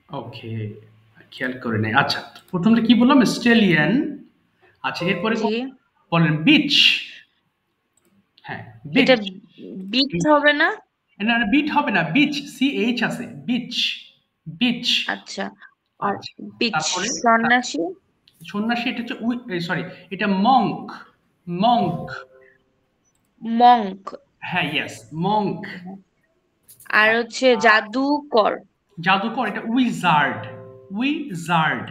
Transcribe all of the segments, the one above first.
ওকে, খেয়াল করে নেই। আচ্ছা, প্রথমটা কি বললাম? স্টেলিয়ান। আচ্ছা, এরপরে জি। বলেন বিচ। হ্যাঁ, এটা বিচ। বিট হবে না? না, না, বিট হবে না, বিচ, সি এইচ আছে, বিচ, বিচ। আচ্ছা। আর আচ্ছা, বিচ, তারপরে সন্ন্যাসী। সন্ন্যাসী, এটা হচ্ছে সরি, এটা মঙ্ক, মঙ্ক। মঙ্ক। হ্যাঁ, ইয়েস, মঙ্ক। আর হচ্ছে জাদুকর। জাদুকর, এটা উইজার্ড, উইজার্ড। জার্ড।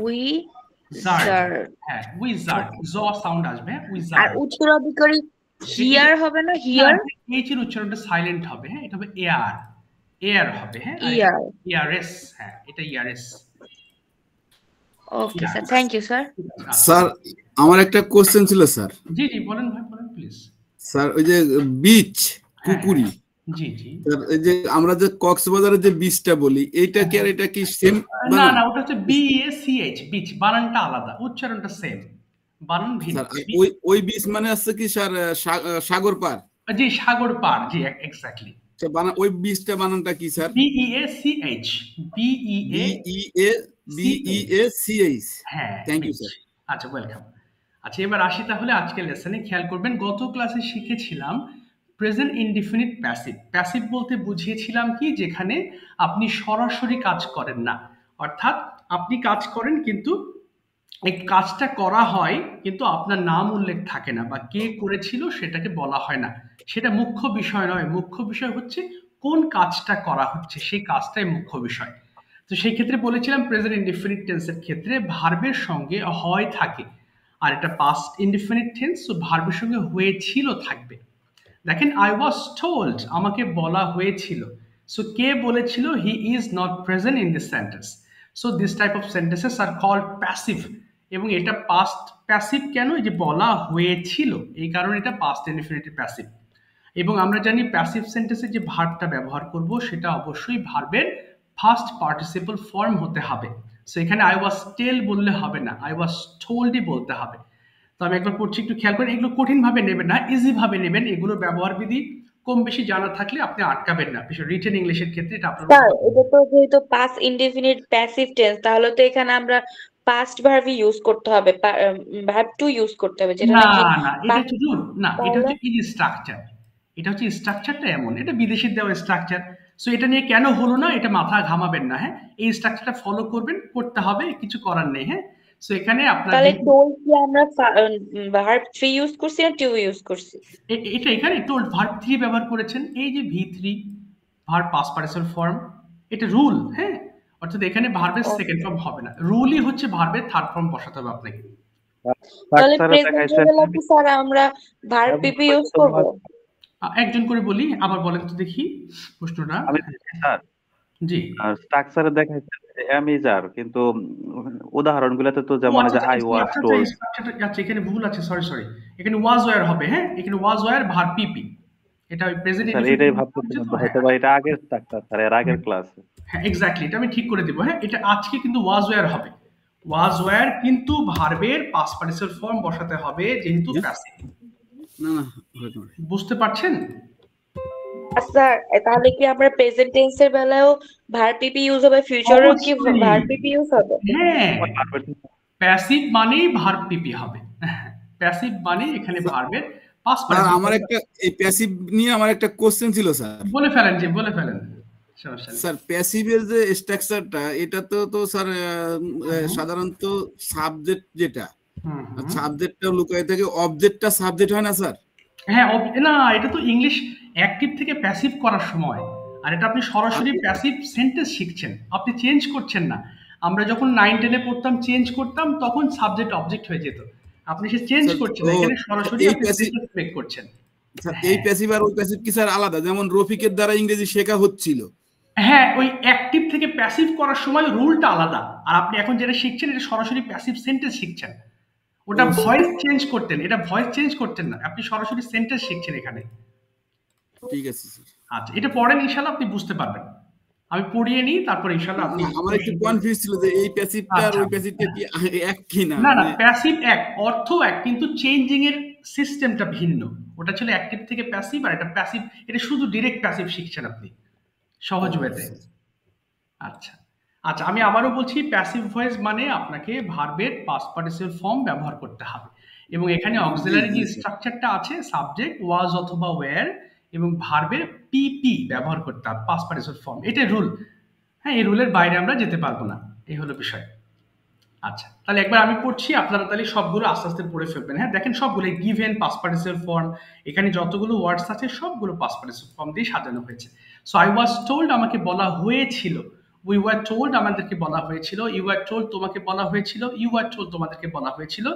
উইজার্ড। হ্যাঁ, উইজার্ড, ওকে। জ সাউন্ড আসবে, হ্যাঁ, আর উইজার্ড। উত্তরাধিকারী এটা হিয়ার হবে না? না, হিয়ার। এইচ এর উচ্চারণটা সাইলেন্ট হবে, হ্যাঁ, এটা হবে এয়ার, এয়ার হবে, হ্যাঁ, আর এটা ইয়ার। ইয়ারএস, হ্যাঁ, এটা years, okay sir, years. Thank you sir. আচ্ছা, স্যার, আমার একটা কোশ্চেন ছিল স্যার। জি, জি, বলেন ভাই, বলেন প্লিজ। স্যার, ওই যে বিচ, হ্যাঁ, হ্যাঁ, কুকুরি, জি, জি। স্যার এই যে আমরা যে কক্সবাজারের যে বিচটা বলি, এইটা কি আর এটা কি সেম না, বানান? না, ওটা হচ্ছে বিএসিএইচ, বিচ, বানানটা আলাদা, উচ্চারণটা সেম, বানান ভিন্ন। স্যার ওই ওই বিচ মানে আছে কি স্যার, সাগর পার? জি, সাগর পার, জি, এক্স্যাক্টলি। স্যার, ওই বিচটা বানানটা কি sir? B E A C H, B B E A, E A B E C H, A C H. হ্যাঁ, থ্যাংক ইউ বিচ। স্যার। আচ্ছা, ওয়েলকাম। আচ্ছা, এবার আসি তাহলে আজকের লেসনে। খেয়াল করবেন, গত ক্লাসে শিখেছিলাম প্রেজেন্ট ইনডিফিনিট প্যাসিভ। প্যাসিভ বলতে বুঝিয়েছিলাম কি, যেখানে আপনি সরাসরি কাজ করেন না, অর্থাৎ আপনি কাজ করেন কিন্তু এই কাজটা করা হয় কিন্তু আপনার নাম উল্লেখ থাকে না, বা কে করেছিল সেটাকে বলা হয় না। সেটা মুখ্য বিষয় নয়, মুখ্য বিষয় হচ্ছে কোন কাজটা করা হচ্ছে, সেই কাজটাই মুখ্য বিষয়। তো সেই ক্ষেত্রে বলেছিলাম প্রেজেন্ট ইনডিফিনিট টেন্সের ক্ষেত্রে ভার্বের সঙ্গে হয় থাকে, আর এটা পাস্ট ইনডিফিনিট টেন্স, তো ভার্বের সঙ্গে হয়েছিল থাকবে। দেখেন, আই ওয়াজ টোল্ড, আমাকে বলা হয়েছিল। সো কে বলেছিল? He is not present in this sentence. So this type of sentences are called passive. এবং এটা পাস্ট প্যাসিভ কেন? এই যে বলা হয়েছিল, এই কারণে এটা পাস্ট ইনডিফিনিটিভ প্যাসিভ। এবং আমরা জানি প্যাসিভ সেন্টেন্সে যে ভার্বটা ব্যবহার করব সেটা অবশ্যই ভার্বের ফার্স্ট পার্টিসিপল ফর্ম হতে হবে। সো এখানে আই ওয়াজ টেল বললে হবে না, আই ওয়াজ টোল্ডই বলতে হবে। তো আমি একবার পড়ছি, একটু খেয়াল করেন, এগুলো কঠিন ভাবে নেবেন না, ইজি ভাবে নেবেন। এগুলো ব্যবহার বিধি কম বেশি জানা থাকলে আপনি আটকাবেন না, বিশেষ রিটেন ইংলিশের ক্ষেত্রে এটা আপনার স্যার, উপকার। এটা তো যেহেতু পাস্ট ইনডেফিনিট প্যাসিভ টেন্স, তাহলে তো এখানে আমরা পাস্ট ভার্ব ইউজ করতে হবে, ভার্ব টু ইউজ করতে হবে, যেটা না, নাকি না, এটা past। হচ্ছে রুল না, এটা তাহলে হচ্ছে এই যে স্ট্রাকচার, এটা হচ্ছে স্ট্রাকচারটা এমন, এটা বিদেশির দেওয়া স্ট্রাকচার। সো এটা নিয়ে কেন হলো না এটা মাথা ঘামাবেন না, হ্যাঁ, এই স্ট্রাকচারটা ফলো করবেন, করতে হবে, কিছু করার নেই, হ্যাঁ। সো এখানে আপনার তাহলে যেহেতু টোল কি আমরা ভার্ব থ্রি ইউজ করছি না টু ইউজ করছি? এটা এখানে টোল্ড ভার্ব থ্রি ব্যবহার করেছেন, এই যে V three, verb past participle form, এটা রুল, হ্যাঁ। অর্থাৎ এখানে ভার্বের সেকেন্ড ওকে। ফর্ম হবে না, রুলই হচ্ছে ভার্বের থার্ড ফর্ম বসাতে হবে আপনাকে। তাহলে ডাক্তারে প্রেজেন্টের দেখাইছেন। বেলা কি স্যার আমরা ভার্ব পিপি ইউজ করব? একজন করে বলি, আবার বলেন তো দেখি প্রশ্নটা। আমি স্যার জি। স্ট্রাকচারে দেখাইছেন এম ইজ আর, কিন্তু উদাহরণগুলোতে তো ও যেমন এই আচ্ছা, যে আই ওয়াজ আচ্ছা, আচ্ছা, টোল্ড। স্ট্রাকচারটা আচ্ছা, এখানে ভুল আছে, সরি, সরি। এখানে ওয়াজ ওয়্যার হবে, হ্যাঁ, এখানে ওয়াজ ওয়্যার ভার্ব পিপি, এটা ওই প্রেজেন্ট স্যার ইনডিফিনিট এটাই হচ্ছে ভাবতেছিলাম তো, যে হ্যাঁ। হয়তো বা এটা আগের স্ট্রাকচার স্যার, এর আগের ক্লাস। হ্যাঁ, এক্স্যাক্টলি, এটা আমি ঠিক করে দিব, হ্যাঁ। এটা আজকে কিন্তু ওয়াজ ওয়্যার হবে, ওয়াজ ওয়্যার, কিন্তু ভার্বের পাস্ট পার্টিসিপল ফর্ম বসাতে হবে যেহেতু প্যাসিভ। না, না, হয়তো না। বুঝতে পারছেন? স্যার, তাহলে কি আমরা প্রেজেন্ট টেন্সের বেলাও ভার্ব পিপি ইউজ হবে, ফিউচারেও কি অবশ্যই, ভার্ব পিপি ইউজ হবে? হ্যাঁ। প্যাসিভ মানেই ভার্ব পিপি হবে, প্যাসিভ মানে এখানে ভার্বের পাস্ট স্যার, পার্টিসিপল। আমার একটা এই প্যাসিভ নিয়ে আমার একটা কোশ্চেন ছিল স্যার। বলে ফেলেন, যে বলে ফেলেন, সমস্যা নেই। স্যার, প্যাসিভের যে স্ট্রাকচারটা, এটা তো স্যার সাধারণত সাবজেক্ট যেটা, হুম, হুম। সাবজেক্টটা লুকায় থাকে, অবজেক্টটা সাবজেক্ট হয় না স্যার? হ্যাঁ, না, এটা তো ইংলিশ অ্যাক্টিভ থেকে প্যাসিভ করার সময়, আর এটা আপনি সরাসরি প্যাসিভ সেন্টেন্স শিখছেন, আপনি চেঞ্জ করছেন না। আমরা যখন 9-10 এ পড়তাম, চেঞ্জ করতাম, তখন সাবজেক্ট অবজেক্ট হয়ে যেত। আপনি সে চেঞ্জ স্যার, করছেন না, ও এখানে সরাসরি এই আপনি প্যাসিভ, সেন্টেন্স মেক করছেন। স্যার এই হ্যাঁ, প্যাসিভ আর ওই প্যাসিভ কি স্যার আলাদা? যেমন রফিকের দ্বারা ইংরেজি শেখা হচ্ছিল। হ্যাঁ, ওই অ্যাক্টিভ থেকে প্যাসিভ করার সময় রুলটা আলাদা, আর আপনি এখন যেটা শিখছেন এটা সরাসরি প্যাসিভ সেন্টেন্স শিখছেন। ও ওটা ভয়েস চেঞ্জ করতেন, এটা ভয়েস চেঞ্জ করতেন না, আপনি সরাসরি সেন্টেন্স শিখছেন এখানে। ঠিক আছে স্যার। আচ্ছা, এটা পড়েন, ইনশাল্লাহ আপনি বুঝতে পারবেন। আমি পড়িয়ে নিই, তারপরে ইনশাল্লাহ আপনি না, আমার একটু কোশ্চেন করবেন। কনফিউজ ছিল যে এই প্যাসিভটা আর আচ্ছা, ওই প্যাসিভটা কি এক কি না, না, না, মানে। প্যাসিভ এক, অর্থ এক, কিন্তু চেঞ্জিং এর সিস্টেমটা ভিন্ন। ওটা ছিল অ্যাক্টিভ থেকে প্যাসিভ, আর এটা প্যাসিভ, এটা শুধু ডিরেক্ট প্যাসিভ শিখছেন আপনি, ও সহজ ওয়েতে। আচ্ছা। আচ্ছা আচ্ছা, আমি আবারও বলছি, প্যাসিভ ভয়েস মানে আপনাকে ভার্বের পাস্ট পার্টিসিপল ফর্ম ব্যবহার করতে হবে, এবং এখানে জি অক্সিলারি জি যে স্যার। স্ট্রাকচারটা আছে সাবজেক্ট ওয়াজ অথবা ওয়্যার এবং ভার্বের পিপি ব্যবহার করতে হবে পাস্ট পার্টিসিপল ফর্ম, এটা রুল। হ্যাঁ, এই রুলের বাইরে আমরা যেতে পারবো না, এই হলো বিষয়। আচ্ছা, তাহলে একবার আমি পড়ছি, আপনারা তাহলে সবগুলো আস্তে আস্তে পড়ে ফেলবেন। হ্যাঁ, দেখেন সবগুলো গিভেন পাস্ট পার্টিসিপল ফর্ম, এখানে যতগুলো ওয়ার্ডস আছে সবগুলো পাস্ট পার্টিসিপল ফর্ম দিয়ে সাজানো হয়েছে। সো আই ওয়াজ টোল্ড আমাকে বলা হয়েছিল, উই ওয়ার টোল্ড আমাদেরকে বলা হয়েছিল, ইউ ওয়ার টোল্ড তোমাকে বলা হয়েছিল, ইউ ওয়ার টোল্ড তোমাদেরকে বলা হয়েছিল,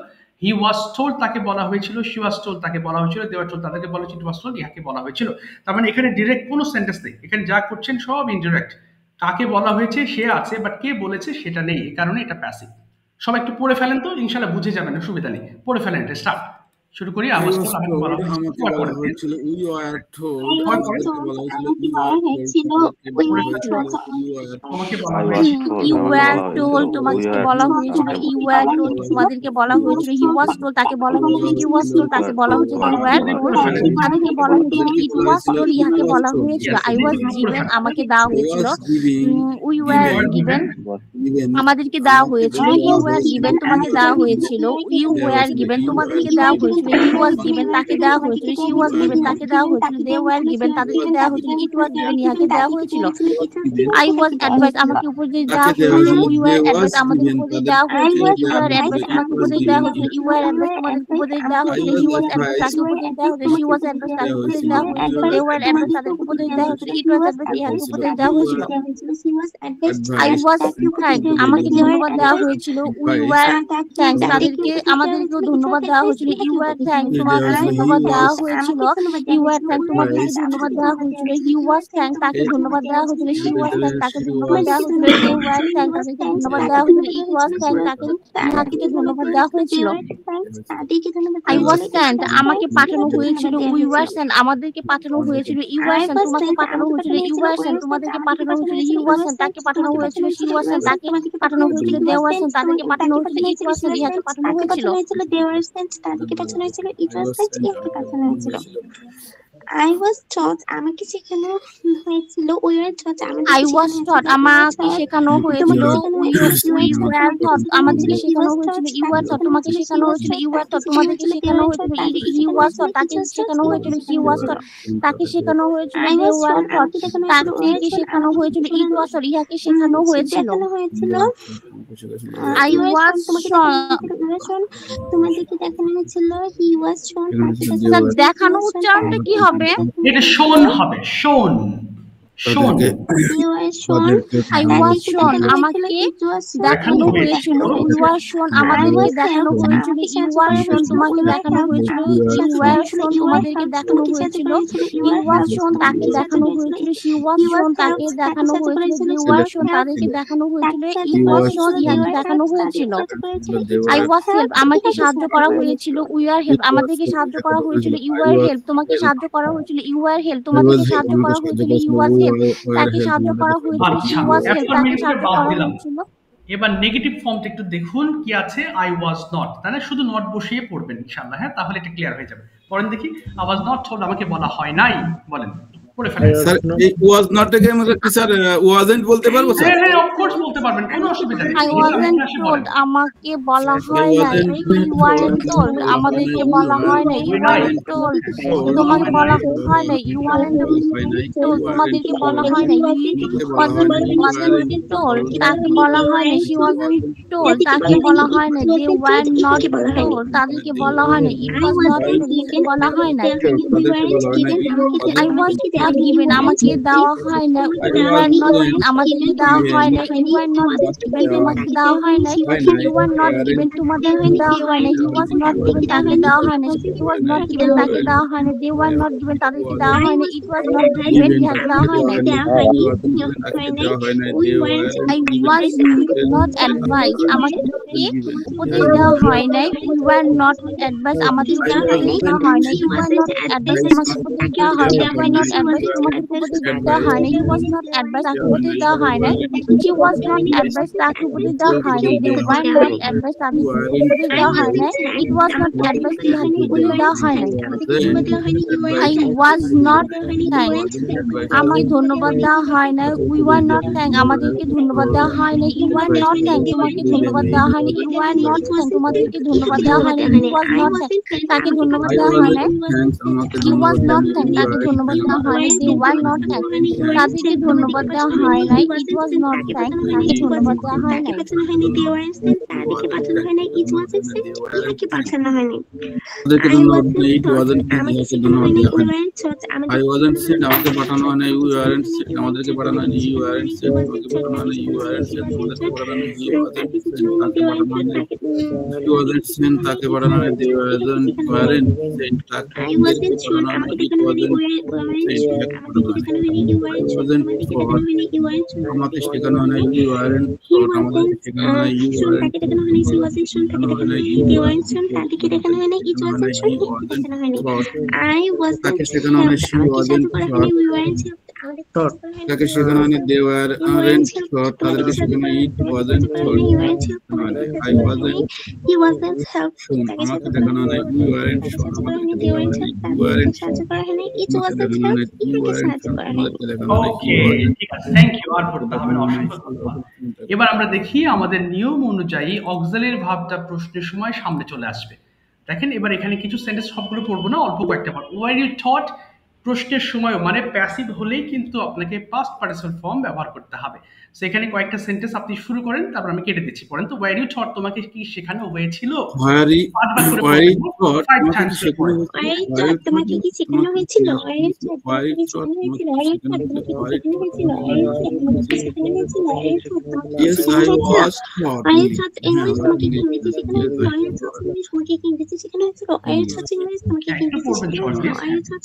হি ওয়াজ টোল্ড তাকে বলা হয়েছিল, শি ওয়াজ টোল্ড তাকে বলা হয়েছিল, দে ওয়ার টোল্ড তাদেরকে বলা হয়েছিল, ইট ওয়াজ টোল্ড ইহাকে বলা হয়েছিল। তার মানে এখানে ডিরেক্ট কোনো সেন্টেন্স নেই, এখানে যা করছেন সব ইনডিরেক্ট। কাকে বলা হয়েছে সে আছে, বাট কে বলেছে সেটা নেই, এই কারণে এটা প্যাসিভ। সবাই একটু পড়ে ফেলেন তো, ইনশাল্লাহ বুঝে যাবেন, অসুবিধা নেই। পড়ে ফেলেন, এটা স্টার্ট শুরু করি। আই আওয়াজ ওয়াজ আমাকে টোল্ড বলা হয়েছিল, আমাকে পর বলা পরে হয়েছিল, উই ওয়ার টোল্ড পর পরে আমাদেরকে বলা হয়েছিল, আমাকে ইউ বলা ওয়ার টোল্ড হয়েছিল, তোমাদেরকে উই বলা ওয়ার হয়েছিল, টোল্ড ইউ ওয়ার তোমাকে বলা আই ওয়াজ হয়েছিল, টোল্ড ইউ আমাকে ওয়্যার বলা টোল্ড হয়েছিল, উই তোমাকে আর বলা টোল্ড হয়েছিল, আমাকে ইউ বলা ওয়্যার বলা টোল্ড হয়েছিল, তোমাদেরকে বলা হয়েছিল, হি ওয়াজ টোল্ড তাকে বলা হয়েছিল, হি ওয়াজ টোল্ড তাকে বলা হয়েছিল, দে ওয়্যার টোল্ড তাদেরকে বলা হয়েছিল, ইট ওয়াজ টোল্ড ইহাকে বলা হয়েছিল, Yes, আই ওয়াজ negative পড়ে গিভেন ফেলেন। আমাকে দেওয়া I হয়েছিল, was giving we were You are given given আমাদেরকে দেওয়া আমাকে হয়েছিল, দেওয়া ইউ ওয়্যার হয়েছিল, গিভেন তোমাকে দেওয়া হয়েছিল, ইউ ওয়্যার গিভেন তোমাদেরকে দেওয়া হয়েছিল, হি ওয়াজ গিভেন তাকে দেওয়া হয়েছিল, শি ওয়াজ গিভেন তাকে দেওয়া হয়েছিল, দে ওয়্যার গিভেন তাদেরকে দেওয়া হয়েছিল, ইট ওয়াজ গিভেন ইহাকে দেওয়া হয়েছিল, আই ওয়াজ অ্যাডভাইস আমাকে উপদেশ দেওয়া তাকে দেওয়া হয়েছিল, হয়েছিল, we they were was advice আমাদের গিভেন উপদেশ তাদেরকে দেওয়া হয়েছিল, ইউ ওয়্যার অ্যাডভাইস তোমাকে উপদেশ দেওয়া হয়েছিল, ইউ ওয়্যার অ্যাডভাইস তাকে উপদেশ দেওয়া হয়েছিল, হি ওয়াজ অ্যাডভাইস তাকে উপদেশ দেওয়া হয়েছিল, দে ওয়্যার অ্যাডভাইস তাদেরকে উপদেশ দেওয়া হয়েছিল, ইট ওয়াজ অ্যাডভাইস ইহাকে উপদেশ দেওয়া হয়েছিল, আই ওয়াজ থ্যাঙ্ক আমাকে ধন্যবাদ দেওয়া হয়েছিল, উই ওয়্যার থ্যাঙ্কস তাদেরকে আমাদেরকেও ধন্যবাদ দেওয়া হয়েছিল, ইউ ওয়্যার থ্যাঙ্ক তোমাকে ধন্যবাদ দেওয়া হয়েছিল, ইউ ওয়্যার থ্যাঙ্ক তোমাদেরকে ধন্যবাদ দেওয়া হয়েছিল, হি ওয়াজ থ্যাঙ্ক তাকে ধন্যবাদ দেওয়া হয়েছিল, শি ওয়াজ থ্যাঙ্ক তাকে ধন্যবাদ দেওয়া হয়েছিল, দে ওয়্যার থ্যাঙ্ক তাদেরকে ধন্যবাদ দেওয়া হয়েছিল, ইট ওয়াজ থ্যাঙ্ক তাকে ইহাকে ধন্যবাদ দেওয়া হয়েছিল, আই ওয়াজ সেন্ট আমাকে পাঠানো হয়েছিল, উই ওয়ার সেন্ট আমাদেরকে পাঠানো হয়েছিল, ইউ ওয়ার সেন্ট তোমাকে পাঠানো হয়েছিল, ইউ ওয়ার সেন্ট তোমাদেরকে পাঠানো হয়েছিল, হি ওয়াজ সেন্ট তাকে পাঠানো হয়েছিল, শি ওয়াজ সেন্ট তাকে পাঠানো হয়েছিল, দে ওয়ার সেন্ট তাদেরকে পাঠানো হয়েছিল, ইট ওয়াজ সেন্ট ইহাকে পাঠানো হয়েছিল, I was taught আমাকে শেখানো হয়েছিল, we were taught I was taught আমাকে শেখানো হয়েছিল, উই ওয়্যার টট আমাদেরকে শেখানো হয়েছিল, ইউ ওয়্যার টট তোমাকে শেখানো হয়েছিল, ইউ ওয়্যার টট তোমাদেরকে শেখানো হয়েছিল, হি ওয়াজ টট তাকে শেখানো হয়েছিল, শি ওয়াজ টট তাকে শেখানো হয়েছিল, দে ওয়্যার টট তাকে শেখানো হয়েছিল, ইট ওয়াজ টট ইহাকে শেখানো হয়েছিল, আই ওয়াজ তোমাদেরকে দেখানো হয়েছিল, হি ওয়াজ শোন দেখানো উচ্চারণটা কি হবে? এটা শোন হবে, শোন শোন। আই ওয়াজ শোন আমাকে দেখানো হয়েছিল, ইউ ওয়ার শোন আমাদেরকে দেখানো হয়েছিল, ইউ ওয়ার শোন তোমাকে দেখানো হয়েছিল, ইউ ওয়ার শোন তোমাদেরকে দেখানো হয়েছিল, ইউ ওয়ার শোন তাকে দেখানো হয়েছিল, শি ওয়াজ শোন তাকে দেখানো হয়েছিল, ইউ ওয়ার শোন তাদেরকে দেখানো হয়েছিল, ইট ওয়াজ শোন ইহাকে দেখানো হয়েছিল, আই ওয়াজ হেল্প আমাকে সাহায্য করা হয়েছিল, উই আর হেল্প আমাদেরকে সাহায্য করা হয়েছিল, ইউ আর হেল্প তোমাকে সাহায্য করা হয়েছিল, ইউ আর হেল্প তোমাদেরকে সাহায্য করা হয়েছিল, ইউ ওয়াজ হেল্প তাকে সাহায্য করা হয়েছিল, শি ওয়াজ হেল্প তাকে সাহায্য করা হয়েছিল। এবার নেগেটিভ ফর্মটা একটু দেখুন কি আছে, আই ওয়াজ নট, তাহলে শুধু নট বসিয়ে পড়বেন ইনশাআল্লাহ। হ্যাঁ, তাহলে এটা ক্লিয়ার হয়ে যাবে। পরেন দেখি, আই ওয়াজ নট টোল্ড আমাকে বলা হয় নাই, বলেন পড়ে ফেলেন স্যার। এই ওয়াজ নট থেকে আমরা কি স্যার ওয়াজন্ট বলতে পারবো স্যার? হ্যাঁ হ্যাঁ, অফ কোর্স বলতে পারবেন, কোনো অসুবিধা নেই। I wasn't told আমাকে বলা হয় নাই, you weren't told আমাদেরকে বলা হয় নাই, you weren't told তোমাকে বলা হয় নাই, you weren't told তোমাদেরকে বলা হয় নাই, he wasn't told তাকে বলা হয় নাই, she wasn't told তাকে বলা হয় নাই, they were not told তাদেরকে বলা হয় নাই, it was not told বলা হয় নাই, I was not given আমাকে দেওয়া হয় না, you were not আমাদেরকে দেওয়া হয় না, you were not given তোমাকে দেওয়া হয় না, you were not given তোমাদেরকে দেওয়া হয় না, he was not given তাকে দেওয়া হয় না, he was not given তাকে দেওয়া হয় না, they were not given তাদেরকে দেওয়া হয় না, it was not given ইহাকে দেওয়া হয় না, I was not advised আমাকে উপদেশ দেওয়া হয় নাই, we were not advised আমাদেরকে উপদেশ দেওয়া হয় না, you were not advised আমাকে উপদেশ দেওয়া হয় না, we were not advised advised তোমাদেরকে উপদেশ দেওয়া হয় না, he was not advised তাকে উপদেশ দেওয়া হয় না, she was not advised তাকে উপদেশ দেওয়া হয় না, they were not advised তাদেরকে উপদেশ দেওয়া হয় না, it was not advised ইহাকে উপদেশ দেওয়া হয় না, I was not thanked আমাকে ধন্যবাদ দেওয়া হয় না, we were not thanked আমাদেরকে ধন্যবাদ দেওয়া হয় না, you were not thanked তোমাকে ধন্যবাদ দেওয়া হয় না, you were not thanked তোমাদেরকে ধন্যবাদ দেওয়া হয় না, he was not thanked তাকে ধন্যবাদ দেওয়া হয় না, he was not thanked তাকে ধন্যবাদ দেওয়া হয় না, they were not thanked তাদেরকে ধন্যবাদ দেওয়া হয় না, it was not thanked তাকে ধন্যবাদ দেওয়া হয় না, ওদেরকে ধন্যবাদ দেই, it wasn't ইহাকে ধন্যবাদ দেওয়া হয় না, I wasn't sent আমাকে পাঠানো হয় না, you weren't sent আমাদেরকে পাঠানো হয় না, you weren't sent আমাকে পাঠানো হয় না, you weren't sent আমাদেরকে পাঠানো হয় না, he wasn't sent তাকে পাঠানো হয় না, he wasn't sent তাকে পাঠানো হয় না, they weren't sent তাকে পাঠানো হয় না, it wasn't sent তাকে পাঠানো হয় না, I wasn't taught আমাকে শেখানো হয় না, you weren't taught আমাদেরকে শেখানো হয় না, you weren't শেখানো হয় না, you weren't শেখানো হয় না, he wasn't taught তাকে শেখানো হয় না, she wasn't taught তাকে শেখানো হয় না, they weren't taught তাদেরকে শেখানো হয়, it wasn't taught I wasn't shown আমাকে দেখানো হয় না, you weren't shown আমাদেরকে দেখানো হয় না, you weren't আমাকে দেখানো হয় না, you weren't shown আমাদেরকে দেখানো হয় না, ওকে, ঠিক আছে, থ্যাংক ইউ। আর পড়তে হবে না, অসংখ্য ধন্যবাদ। এবার আমরা দেখি আমাদের নিয়ম অনুযায়ী অক্সিলারি ভার্বটা প্রশ্নের সময় সামনে চলে আসবে। দেখেন এবার এখানে কিছু সেন্টেন্স সবগুলো পড়বো না, অল্প কয়েকটা পড়বো। ওয়ার ইউ টট প্রশ্নের সময় মানে প্যাসিভ হলেই কিন্তু আপনাকে পাস্ট পার্টিসিপল ফর্ম ব্যবহার করতে হবে। সেখানে কয়েকটা সেন্টেন্স আপনি শুরু করেন, তারপর আমি কেটে দিচ্ছি। পড়েন তো, ওয়ার ইউ টট তোমাকে কি শেখানো হয়েছিল? where you taught আমাকে শেখানো হয়েছিল, তোমাকে কি শেখানো হয়েছিল? yes I was taught English তোমাকে কি ইংরেজি শেখানো হয়েছিল? ইংলিশ তোমাকে কি ইংরেজি শেখানো হয়েছিল?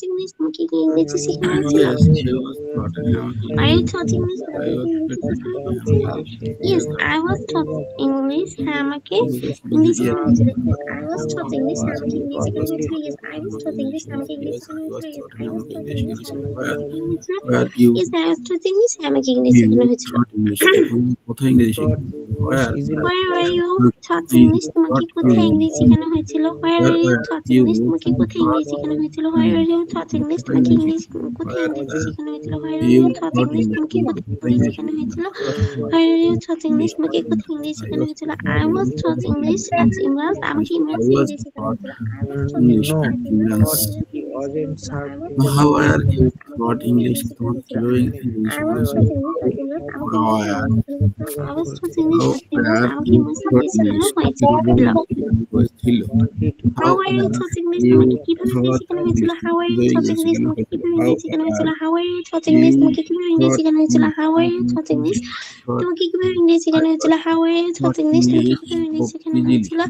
ইংলিশ তোমাকে কি ইংরেজি শেখানো হয়েছিল? yes I was taught English yes I was taught English আমাকে ইংলিশ শেখানো হয়েছিল। I was taught English আমাকে ইংলিশ শেখানো হয়েছিল। yes I was taught English আমাকে ইংলিশ শেখানো হয়েছিল। yes I was taught English আমাকে ইংলিশ শেখানো হয়েছিল। কোথায় ইংরেজি where were you taught English তোমাকে কোথায় ইংলিশ শেখানো হয়েছিল? where were you taught English তোমাকে কোথায় ইংলিশ শেখানো হয়েছিল? where were you taught English তোমাকে ইংলিশ কোথায় ইংরেজি শেখানো হয়েছিল? where were you taught English তোমাকে কোথায় ইংলিশ শেখানো হয়েছিল? where were you taught English তোমাকে কোথায় ইংলিশ শেখানো হয়েছিল? I was taught English at Imran আমাকে ইমরান ইংলিশ শেখানো হয়েছিল। how are you taught English তোমাকে কিভাবে ইংলিশ শেখানো হয়েছিল? I was taught English at Imran আমাকে ইমরান ইংলিশ শেখানো হয়েছিল। how are you taught English তোমাকে কিভাবে ইংলিশ শেখানো হয়েছিল? how are you taught English তোমাকে কিভাবে ইংলিশ শেখানো হয়েছিল? how are you taught English তোমাকে কিভাবে ইংলিশ শেখানো হয়েছিল? how are you taught English তোমাকে কিভাবে ইংলিশ শেখানো হয়েছিল? how are you taught English তোমাকে কিভাবে ইংলিশ শেখানো হয়েছিল?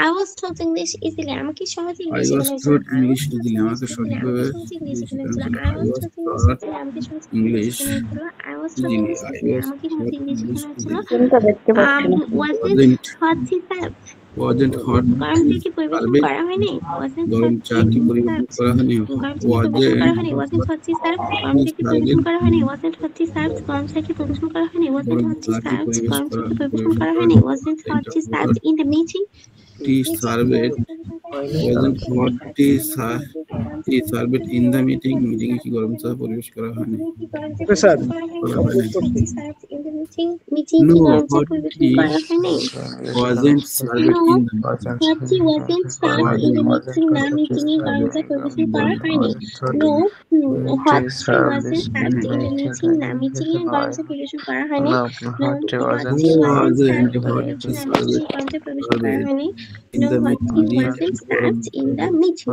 I was taught English easily আমাকে সহজে I ইংলিশ was শেখানো taught English easily আমাকে সঠিকভাবে ইংলিশ শেখানো হয়েছিল। I was taught English easily আমাকে সহজে English শেখানো হয়েছিল। I was taught English easily আমাকে সহজে ইংলিশ শেখানো হয়েছিল। wasn't hot গরম চা কি পরিবেশন করা হয়নি? গরম চা কি পরিবেশন করা হয়নি? wasn't hot tea served গরম চা কি পরিবেশন করা হয়নি? wasn't hot tea served গরম চা কি পরিবেশন করা হয়নি? wasn't hot tea served গরম চা কি পরিবেশন করা হয়নি? wasn't hot tea served in the meeting tea served wasn't hot tea served in the meeting meeting এ কি গরম চা পরিবেশন করা হয়নি? Sir no hot tea wasn't served in the hot tea wasn't served in the meeting না meeting এ গরম চা পরিবেশন করা হয়নি। no hot tea wasn't served in the meeting না মিটিং এ গরম চা পরিবেশন করা হয়নি। no hot tea wasn't served in the meeting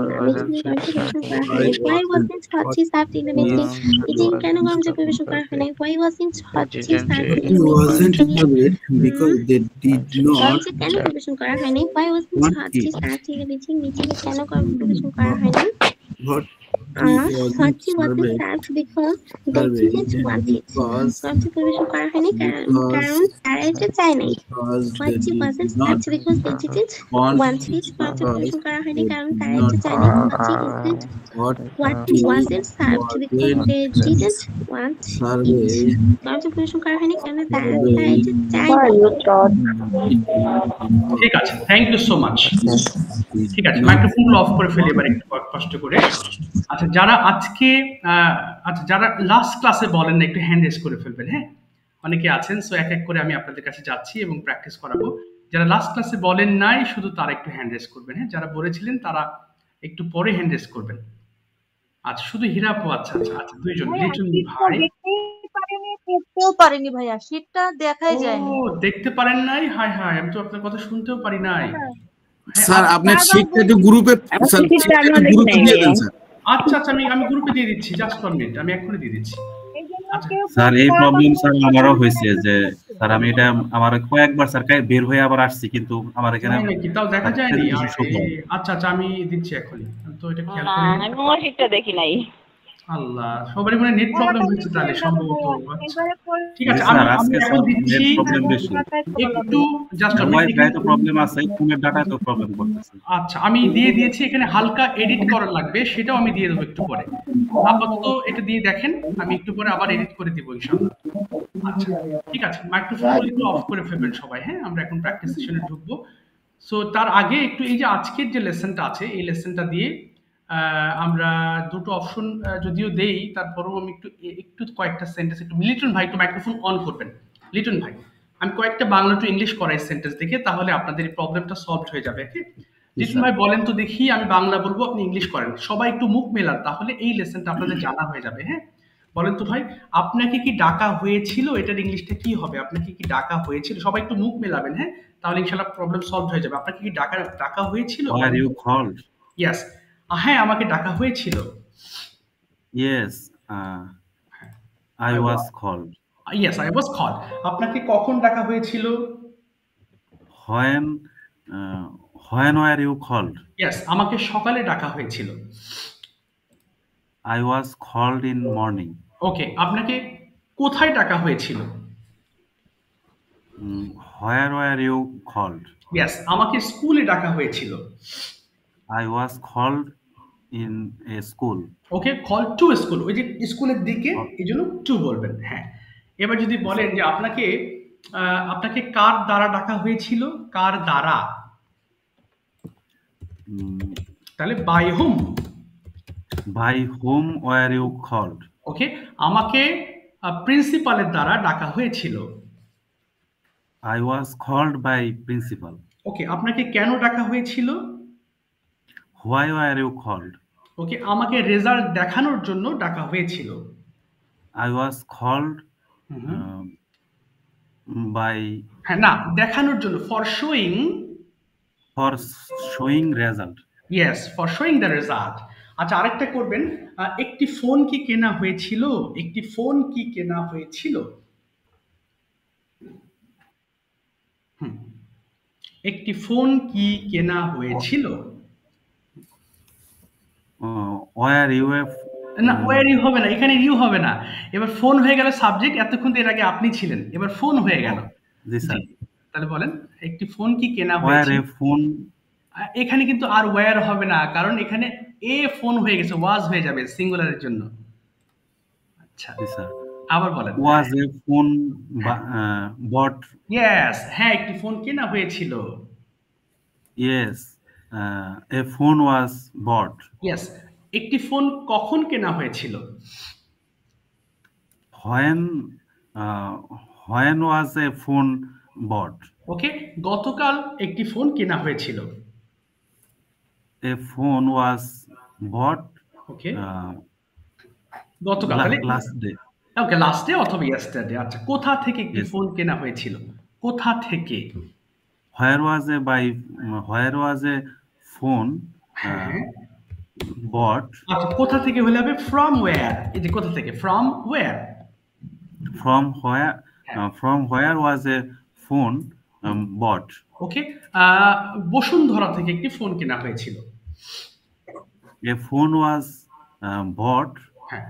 why wasn't hot tea served in the meeting meeting কেন গরম চা পরিবেশন করা হয়নি? why wasn't hot tea served in the wasn't served because they did গরম not চা কেন পরিবেশন করা হয়নি? why wasn't hot tea served in the meeting meeting কেন গরম পরিবেশন করা হয়নি? hot Sochi wasn't served because they didn't want it. Sochi পরিবেশন করা হয়নি কারণ তারা এটা চায় নাই। Sochi wasn't served because they didn't want it. Sochi পরিবেশন করা হয়নি কারণ তারা এটা চায় নাই। Sochi wasn't served because they didn't want it. Sochi পরিবেশন করা হয়নি কারণ তারা এটা চায় নাই। ঠিক আছে, থ্যাংক ইউ সো মাচ। ঠিক আছে, মাইক্রোফোনগুলো অফ করে ফেলি এবার একটু কষ্ট করে। আচ্ছা, যারা আজকে যারা লাস্ট ক্লাসে বলেন না, একটু হ্যান্ড রেজ করে ফেলবেন। হ্যাঁ, অনেকে আছেন, সো এক এক করে আমি আপনাদের কাছে যাচ্ছি এবং প্র্যাকটিস করাবো। যারা লাস্ট ক্লাসে বলেন নাই, শুধু তারা একটু হ্যান্ড রেজ করবেন। হ্যাঁ, যারা বলেছিলেন তারা একটু পরে হ্যান্ড রেজ করবেন। আচ্ছা, শুধু হীরাপু। আচ্ছা, দুইজন, লিটন ভাই দেখতেও পারেনি ভাইয়া, শীটটা দেখাই যায়নি। ও, দেখতে পারেন নাই? হায় হায়, আমি তো আপনার কথা শুনতেও পারি নাই। স্যার আপনার শীটটা একটু গ্রুপে দিয়ে দেন স্যার। আচ্ছা, আমি গ্রুপে দিয়ে দিচ্ছি, জাস্ট 1 মিনিট, আমি এখনই দিয়ে দিচ্ছি। স্যার এই প্রবলেম স্যার আমারও হয়েছে যে স্যার আমি এটা আমার কয়েকবার স্যার বের হয়ে আবার আসছি, কিন্তু আমার এখানে তাও দেখা যায়নি। আচ্ছা, আমি দিচ্ছি এখনই, তো এটা খেয়াল করি। আমি আমার শীটটা দেখি নাই। আল্লাহ, সবারই মনে নেট প্রবলেম হচ্ছে তাহলে সম্ভবত। ঠিক আছে, স্যার আজকে এখন দিচ্ছি নেট প্রবলেম বেশি, একটু জাস্ট ওয়াইফাই তো প্রবলেম আছে, ফোনের ডাটা তো প্রবলেম করতেছে। আচ্ছা, আমি দিয়ে দিয়েছি, এখানে হালকা এডিট করা লাগবে, সেটাও আমি দিয়ে দেবো একটু পরে। আপাতত এটা দিয়ে দেখেন, আমি একটু পরে আবার এডিট করে দিব ইনশাআল্লাহ। আচ্ছা, ঠিক আছে, মাইক্রোফোনগুলো একটু অফ করে ফেলবেন সবাই। হ্যাঁ, আমরা এখন প্র্যাকটিস সেশনে ঢুকবো। সো তার আগে একটু এই যে আজকের যে লেসনটা আছে, এই লেসনটা দিয়ে আমরা দুটো অপশন যদিও দেই, তারপরেও আমি একটু কয়েকটা সেন্টেন্স একটু। লিটন ভাই একটু মাইক্রোফোন অন করবেন। লিটন ভাই, আমি কয়েকটা বাংলা টু ইংলিশ করাই সেন্টেন্স দেখে, তাহলে আপনাদের এই প্রবলেমটা সলভ হয়ে যাবে। লিটন ভাই বলেন তো দেখি, আমি বাংলা বলবো, আপনি ইংলিশ করেন, সবাই একটু মুখ মেলান, তাহলে এই লেসনটা আপনাদের জানা হয়ে যাবে। হ্যাঁ, বলেন তো ভাই, আপনাকে কি ডাকা হয়েছিল? এটার ইংলিশটা কি হবে? আপনাকে কি ডাকা হয়েছিল? সবাই একটু মুখ মেলাবেন। হ্যাঁ, তাহলে ইনশাআল্লাহ প্রবলেম সলভ হয়ে যাবে। আপনাকে কি ডাকা হয়েছিল? Were you called? ইয়েস, হ্যাঁ, আমাকে ডাকা হয়েছিল। Yes, I was called. Yes, I was called. আপনাকে কখন ডাকা হয়েছিল? When were you called? Yes, আমাকে সকালে ডাকা হয়েছিল। I was called in morning. ওকে, আপনাকে কোথায় ডাকা হয়েছিল? Where were you called? Yes, আমাকে স্কুলে ডাকা হয়েছিল। I was called in a school. Okay, call to a school, ওই যে স্কুলের দিকে, এইজন্য to বলবেন। হ্যাঁ, এবার যদি বলেন যে আপনাকে কার দ্বারা ডাকা হয়েছিল? কার দ্বারা? তাহলে by whom? By whom were you called? ওকে, আমাকে প্রিন্সিপালের দ্বারা ডাকা হয়েছিল। I was called by principal. ওকে, আপনাকে কেন ডাকা হয়েছিল? Why were you called? ওকে, আমাকে রেজাল্ট দেখানোর জন্য ডাকা হয়েছিল। I was called by হ্যাঁ, না, দেখানোর জন্য, for showing result. Yes, for showing the result. আচ্ছা, আরেকটা করবেন, একটি ফোন কি কেনা হয়েছিল? একটি ফোন কি কেনা হয়েছিল? একটি ফোন কি কেনা হয়েছিল? Where you have না, ওয়ার ইউ হবে না, এখানে ইউ হবে না। এবার ফোন হয়ে গেল সাবজেক্ট, এতক্ষণ এর আগে আপনি ছিলেন, এবার ফোন হয়ে গেল। জি স্যার। তাহলে বলেন, একটি ফোন কি কেনা where হয়েছিল? a phone. এখানে কিন্তু আর ওয়্যার হবে না, কারণ এখানে এ ফোন হয়ে গেছে, ওয়াজ হয়ে যাবে সিঙ্গুলারের জন্য। আচ্ছা, জি স্যার। আবার বলেন। Was a phone bought? Yes, হ্যাঁ, একটি ফোন কেনা হয়েছিল। Yes, a phone was bought. Yes, একটি ফোন কখন কেনা হয়েছিল? When was a phone bought? ওকে, গতকাল একটি ফোন কেনা হয়েছিল। A phone was bought. ওকে, গতকাল, last day. ওকে, লাস্ট ডে অথবা ইয়েস্টারডে। আচ্ছা, কোথা থেকে একটি ফোন কেনা হয়েছিল? কোথা থেকে? Where was a phone bought? আচ্ছা, কোথা থেকে হলে হবে ফ্রম ওয়্যার। এই যে কোথা থেকে, from where. From where was a phone bought? Okay, Bashundhara থেকে একটি ফোন কেনা হয়েছিল। A phone was bought হ্যাঁ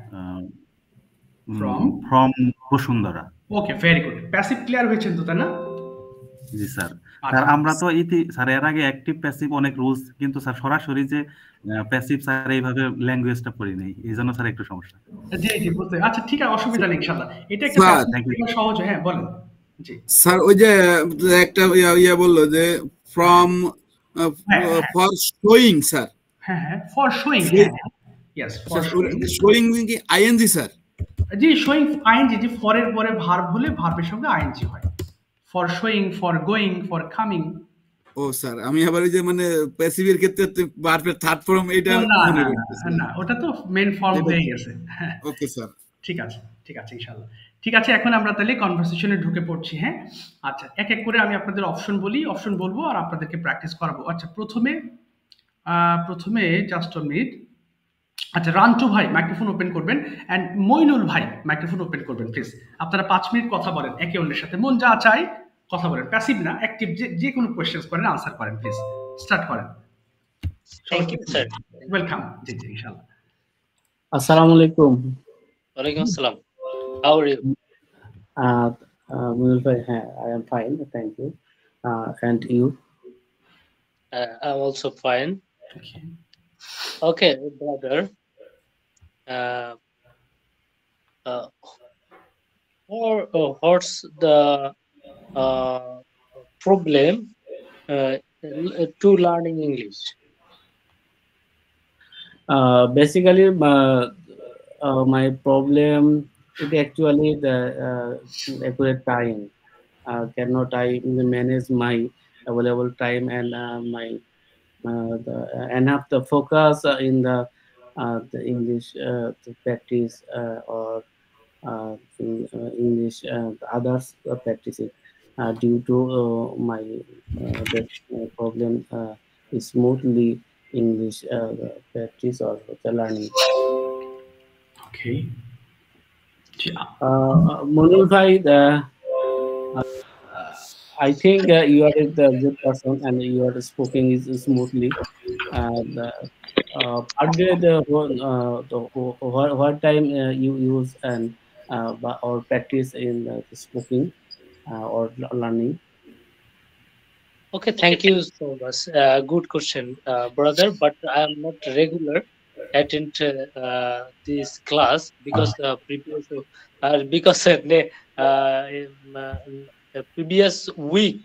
from from Bashundhara. Okay, very good. Passive clear হয়েছেন তো, তাই না? জি স্যার। আচ্ছা। স্যার আমরা তো স্যার এর আগে অ্যাক্টিভ প্যাসিভ অনেক রুলস, কিন্তু স্যার সরাসরি যে প্যাসিভ স্যার এইভাবে ল্যাঙ্গুয়েজটা পড়ি নাই, এই জন্য স্যার একটু সমস্যা। জি জি, বুঝতে, আচ্ছা ঠিক আছে, অসুবিধা নেই ইনশাআল্লাহ। এটা একটা স্যার প্যাসিভ সহজ। হ্যাঁ বলেন। জি স্যার, ওই যে একটা ইয়া বললো যে ফ্রম হ্যাঁ হ্যাঁ ফর শোয়িং স্যার, হ্যাঁ হ্যাঁ, ফর শোয়িং। হ্যাঁ ইয়েস, ফর শোয়িং। শোয়িং কি আইএনজি স্যার? জি, শোয়িং আইএনজি, যে ফরের পরে ভার্ব হলে ভার্বের সঙ্গে আইএনজি হয়। For showing, for going, for coming. ও স্যার, আমি আবার ওই যে মানে প্যাসিভের ক্ষেত্রে ভার্বের থার্ড ফর্ম এটা না মনে না করতেছি। না, ওটা তো মেন ফর্ম হয়ে গেছে। হ্যাঁ ওকে স্যার। ঠিক আছে, ঠিক আছে ইনশাআল্লাহ। ঠিক আছে, এখন আমরা তাহলে কনভারসেশনে ঢুকে পড়ছি। হ্যাঁ আচ্ছা, এক এক করে আমি আপনাদের অপশন বলবো আর আপনাদেরকে প্র্যাকটিস করাবো। আচ্ছা, প্রথমে জাস্ট আ মিনিট। আচ্ছা, রান্টু ভাই মাইক্রোফোন ওপেন করবেন, অ্যান্ড মইনুল ভাই মাইক্রোফোন ওপেন করবেন প্লিজ। আপনারা 5 মিনিট কথা বলেন একে অন্যের সাথে, মন যা চাই কথা বলেন, প্যাসিভ না, অ্যাক্টিভ, যে কোনো কোয়েশ্চেন্স করেন, আনসার করেন প্লিজ। স্টার্ট করেন। Thank you, sir. ওয়েলকাম। জি জি ইনশাআল্লাহ। Assalamu alaikum. Walaikum assalam. How are you? Munir bhai, I am fine, thank you. And you? I'm also fine. Okay. Okay, brother. What's the problem to learning English? Basically, my problem is actually the accurate time. Cannot I manage my available time and my enough the focus in the English to practice or English others practicing due to my that problem smoothly English practice or the learning. Okay. Munir bhai, I think you are the good person and you are speaking is smoothly. And what time you use and or practice in speaking or learning? Okay, thank you so much. Good question, brother. But I am not regular attend this class because previous week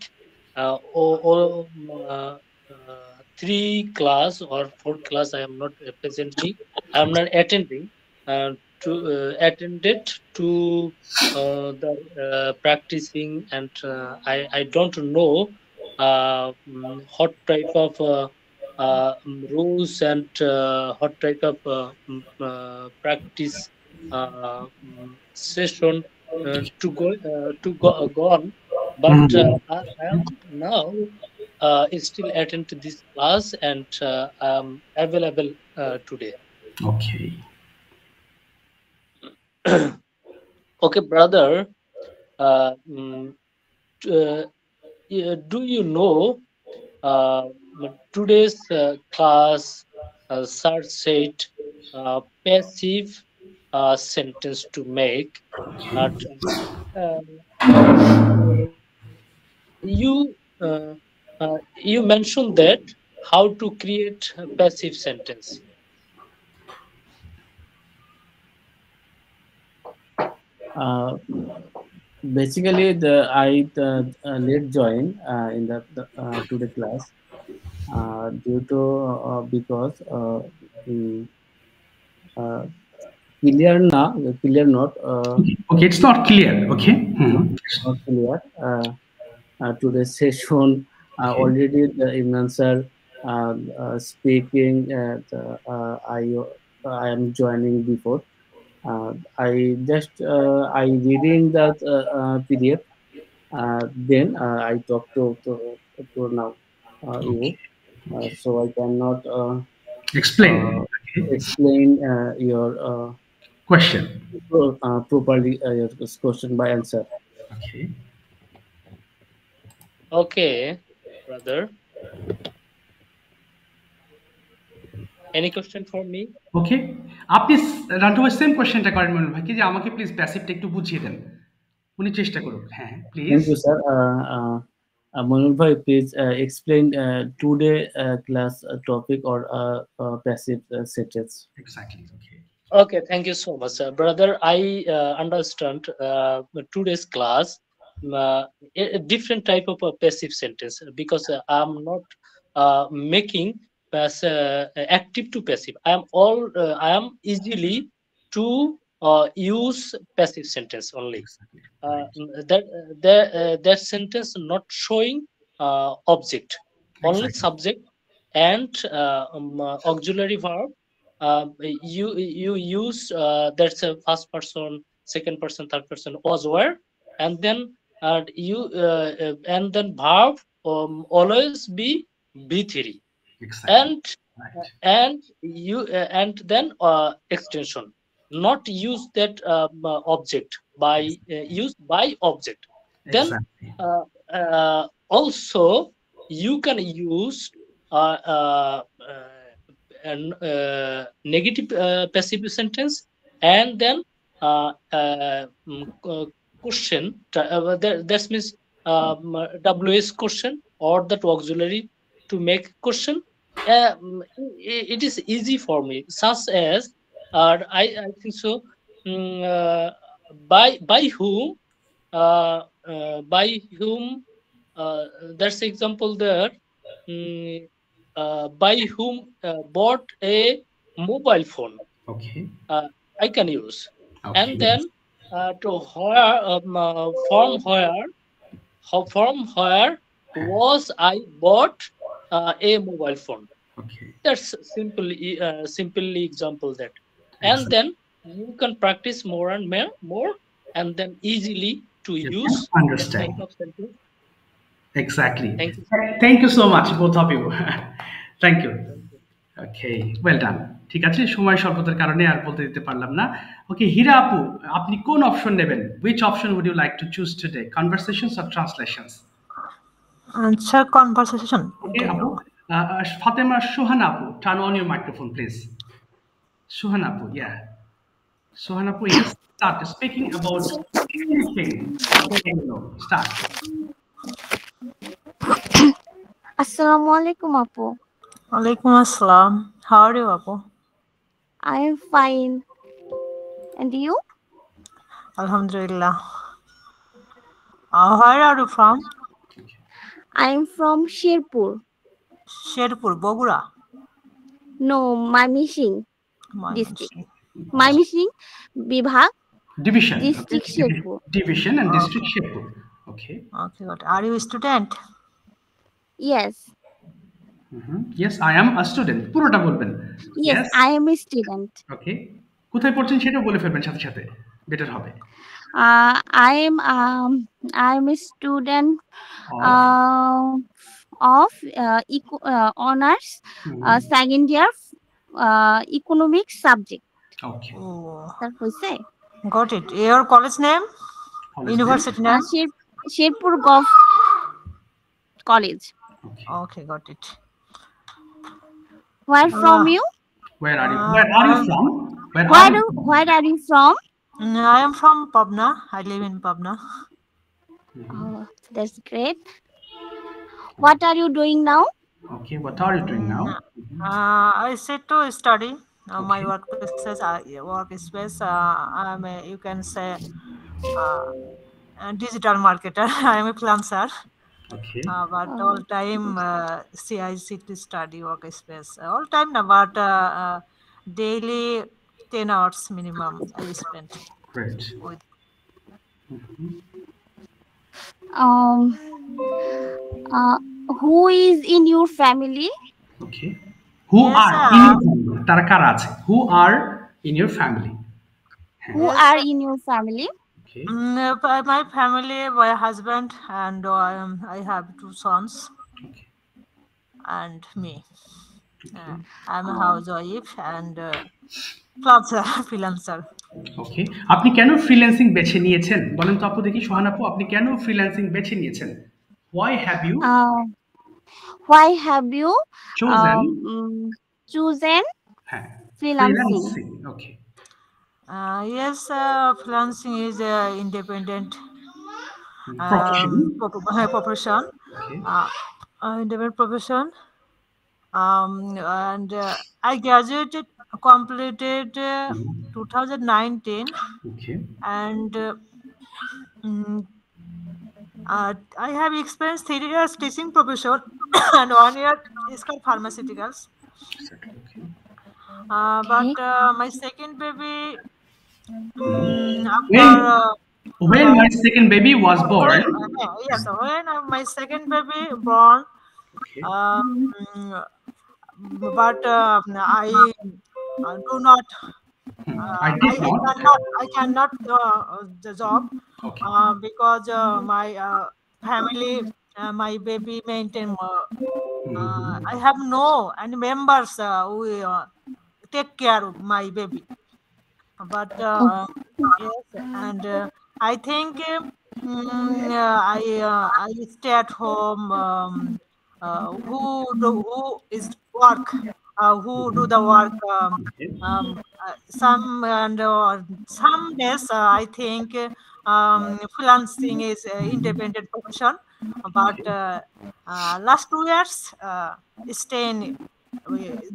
three class or 4 class I am not presently. I am not attending. Attended to the practicing, and I don't know what type of rules and what type of practice session to go on. But I am now still attend to this class and I am available today. Okay. Okay, brother. Do you know today's class sir said passive sentence to make. You mentioned that how to create a passive sentence. Basically, I late join in the today class due to because clear not. Okay, it's not clear. Okay. Not clear. Today's session already the answer speaking. I am joining before. I just I reading that PDF. Then I talk to now you. So I cannot explain your question properly your question by answer. Okay. Okay, brother. Any question for me? ওকে, আপনি রান্টু ভাই same কোশ্চেনটা করেন মনুল ভাইকে যে আমাকে please প্যাসিভটা একটু বুঝিয়ে দেন, উনি চেষ্টা করুন। হ্যাঁ please. Thank you, sir. Manoj bhai, please explain today class topic or passive sentence. Exactly. Okay. Okay, thank you so much, brother. I understand today's class a different type of a passive sentence, because I'm not making active to passive. I am easily to use passive sentence only. That sentence not showing object, only Exactly. subject and auxiliary verb. You use that's a first person, second person, third person, was, were, and then and then verb always be B3, Exactly. and then extension, not use that object by used by object. Then Exactly. also you can use negative passive sentence, and then question. That means WS question or that auxiliary to make question. It is easy for me, such as I think so. By whom? By whom? That's example there. By whom bought a mobile phone. Okay. I can use. Okay. And then to where from where was I bought a mobile phone. Okay. That's simply example that. And then you can practice more and more, and then easily to use understand. type of sentence. Exactly. Thank you. Thank you so much, both of you. Thank you. Okay, well done. ঠিক আছে, সময় স্বল্পতার কারণে আর বলতে দিতে পারলাম না। ওকে, হীরা আপু, আপনি কোন অপশন নেবেন? Which option would you like to choose today? Conversations or translations? Answer conversation. Okay, আপু. Fatima Shohan appu, turn on your microphone, please. Shohan appu, yeah. Shohan appu, yes. Start speaking about anything. Start. Assalamualaikum, Apu. Alaikum assalam. How are you, Apu? I am fine. And you? Alhamdulillah. Where are you from? I am from Sherpur. Sherpur, Bogura. No, Mymensingh district. Mymensingh Bibhag. Division. District Sherpur. Division and district Sherpur. Okay. Okay, good. Are you a student? Yes. Yes, I am a student. পুরোটা বলবেন। Yes, I am a student. Okay. কোথায় পড়ছেন সেটা বলে ফেলবেন সাথে সাথে, better হবে। I am a student of honors second year economics subject. Okay. That was it. Got it. Your college name? University name? Sherpur Gov College. Okay, got it. Where from you? Where are you? Where are you from? Where are you from? I am from Pabna. I live in Pabna. Oh, that's great. What are you doing now? Okay, what are you doing now? I sit to study. My workspace. I'm a, you can say, a digital marketer. I'm a freelancer. Okay. But all time, I sit to study workspace. All time, but daily 10 hours minimum I spend. Great. With. Who is in your family? Okay. Who are in your family? Tara kara ache? Who are in your family? Who are in your family? Okay. My family, my husband, and I have 2 sons. Okay. And me. I'm a housewife and freelancer. Okay. আপনি কেন freelancing বেছে নিয়েছেন? বলেন তো আপু দেখি, সোহান আপু, আপনি কেন ফ্রিল্যান্সিং বেছে নিয়েছেন? Why have you chosen হ্যাঁ, freelancing. Freelancing. Okay. Yes, freelancing is independent profession. profession. Okay. Independent profession. And I graduated, completed 2019, okay. and mm, I have experienced 3 years teaching profession and 1 year is called pharmaceuticals. Okay. But my second baby, When my second baby was born. Yes, when my second baby born, Okay. but I do not. I cannot do the job. Okay. Because my family, my baby maintain. I have no any members who take care of my baby. But yes, and I think I stay at home. Who is work? Who do the work? Some days I think freelancing is independent profession, but last 2 years stay in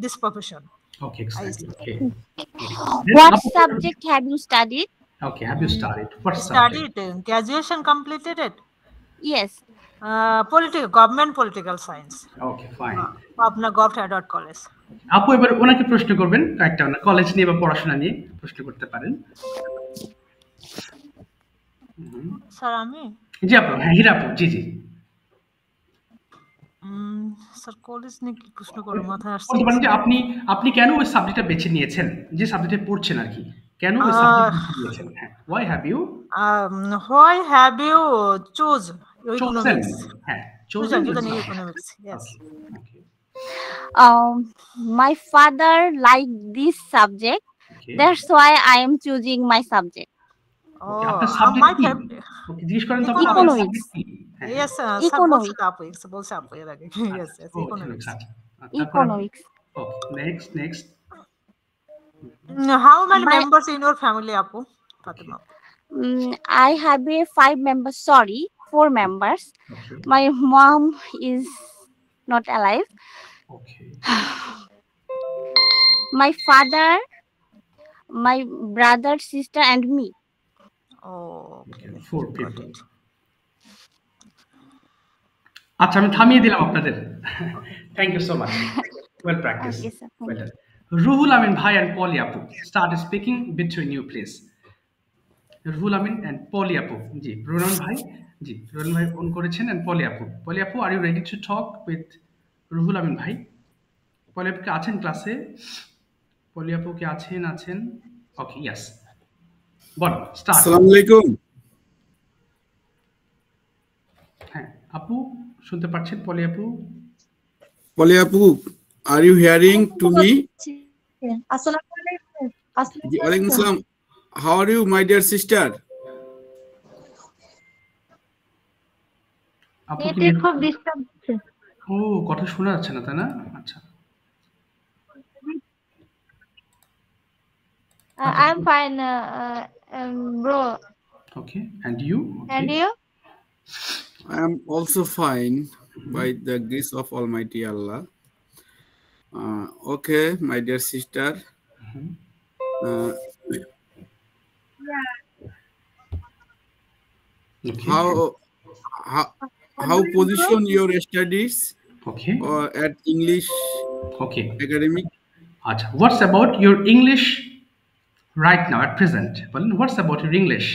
this profession. Okay, exactly. Okay. What subject have you studied? Okay, have you studied? What Studied subject? graduation, completed it. Yes. Government political science. Okay, fine. আপনার government Edward college. আপু এবার ওনাকে প্রশ্ন করবেন, কয়েকটা college নিয়ে বা পড়াশোনা নিয়ে প্রশ্ন করতে পারেন। স্যার আমি? জি আপু, হ্যাঁ হীরা আপু, জি জি। স্যার কলেজ নিয়ে কি প্রশ্ন করব মাথায় আসছে। বলতে পারেন যে আপনি কেন ওই সাবজেক্টটা বেছে নিয়েছেন, যে সাবজেক্টে পড়ছেন আর কি, কেন ওই সাবজেক্ট বেছে নিয়েছেন? হ্যাঁ, why have you choose economics? হ্যাঁ, chosen economics. Yes. My father liked this subject. Okay. That's why I am choosing my subject. আপনার সাবজেক্ট কি? ওকে, জিজ্ঞেস করেন তো Economics. Yes, Economics. বলছে আপু এর আগে। Yes, economics. Economics. Okay, next. How many members in your family, Apu? Fatima? I have 4 members. Okay. My mom is not alive. Okay. My father, my brother, sister, and me. Oh, okay. 4 people. আচ্ছা, আমি থামিয়ে দিলাম আপনাদের। Thank you so much. Well practiced. Okay, sir. Well done. Ruhul Amin Bhai and Polly Apu, start speaking between you, please. Ruhul Amin and Polly Apu. G, Ruhul Bhai. G, Ruhul Bhai on করেছেন and Polly Apu. Polly Apu, are you ready to talk with Ruhul Amin Bhai? Polly Apu কি আছেন ক্লাসে? Polly Apu কি আছেন? Okay, yes. বল, start. আসসালামু আলাইকুম। হ্যাঁ, আপু শুনতে পাচ্ছেন? Polly Apu. Polly Apu, are you hearing to me? Assalamu alaikum. Walaikum assalam. How are you, my dear sister? আপু কি খুব ডিস্টার্ব হচ্ছে। ও, কথা শোনা যাচ্ছে না, তাই না? আচ্ছা। I'm fine, bro. Okay, and you? Okay. And you? I am also fine by the grace of Almighty Allah. Okay, my dear sister. Okay. How position your studies? Okay. Or at English? Okay. Academic. Acha, what's about your English right now at present? Well, what's about your English?